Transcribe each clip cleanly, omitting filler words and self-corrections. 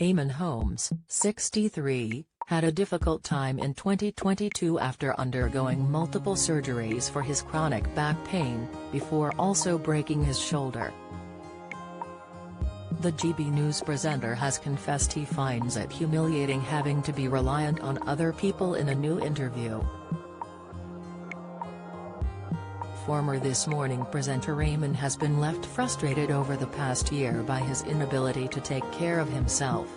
Eamonn Holmes, 63, had a difficult time in 2022 after undergoing multiple surgeries for his chronic back pain, before also breaking his shoulder. The GB News presenter has confessed he finds it humiliating having to be reliant on other people in a new interview. Former This Morning presenter Eamonn has been left frustrated over the past year by his inability to take care of himself.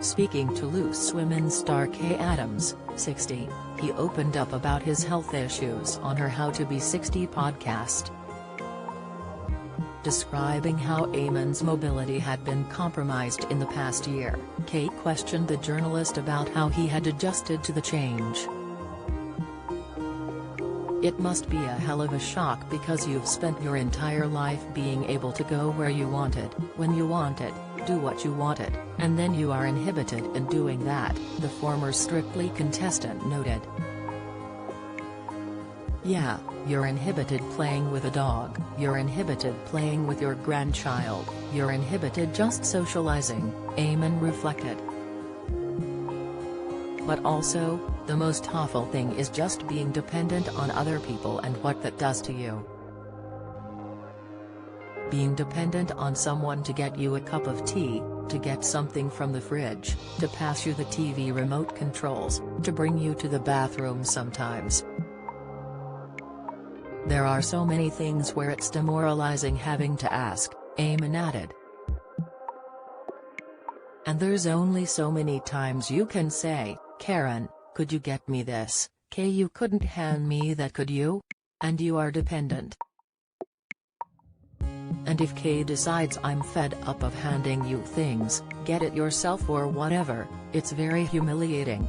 Speaking to Loose Women's star Kay Adams, 60, he opened up about his health issues on her How to Be 60 podcast. Describing how Eamonn's mobility had been compromised in the past year, Kay questioned the journalist about how he had adjusted to the change. "It must be a hell of a shock because you've spent your entire life being able to go where you wanted, when you wanted, do what you wanted, and then you are inhibited in doing that," the former Strictly contestant noted. "Yeah, you're inhibited playing with a dog, you're inhibited playing with your grandchild, you're inhibited just socializing," Eamonn reflected. "But also, the most awful thing is just being dependent on other people and what that does to you. Being dependent on someone to get you a cup of tea, to get something from the fridge, to pass you the TV remote controls, to bring you to the bathroom sometimes. There are so many things where it's demoralizing having to ask," Eamonn added. "And there's only so many times you can say, 'Karen, could you get me this?' Kay, you couldn't hand me that, could you? And you are dependent. And if Kay decides I'm fed up of handing you things, get it yourself or whatever, it's very humiliating."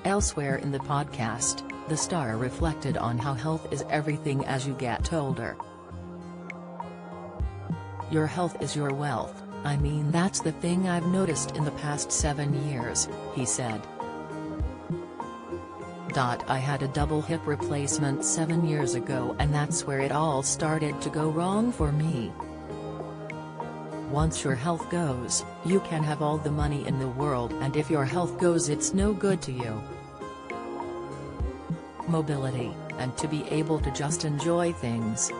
Elsewhere in the podcast, the star reflected on how health is everything as you get older. "Your health is your wealth, I mean that's the thing I've noticed in the past 7 years," he said. "I had a double hip replacement 7 years ago and that's where it all started to go wrong for me. Once your health goes, you can have all the money in the world and if your health goes it's no good to you." Mobility, and to be able to just enjoy things.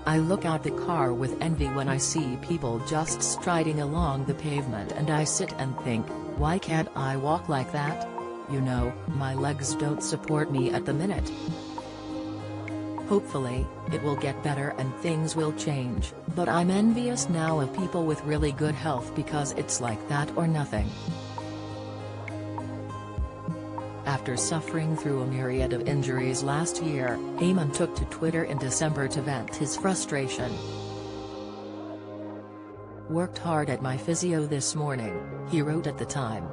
"I look out the car with envy when I see people just striding along the pavement and I sit and think, why can't I walk like that? You know, my legs don't support me at the minute. Hopefully, it will get better and things will change, but I'm envious now of people with really good health because it's like that or nothing." After suffering through a myriad of injuries last year, Eamonn took to Twitter in December to vent his frustration. "Worked hard at my physio this morning," he wrote at the time.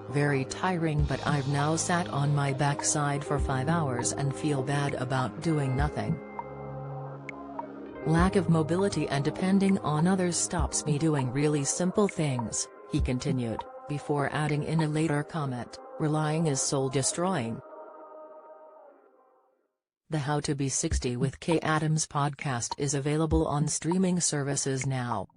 "Very tiring, but I've now sat on my backside for 5 hours and feel bad about doing nothing. Lack of mobility and depending on others stops me doing really simple things," he continued, before adding in a later comment, "Relying is soul-destroying." The How to Be 60 with Kay Adams podcast is available on streaming services now.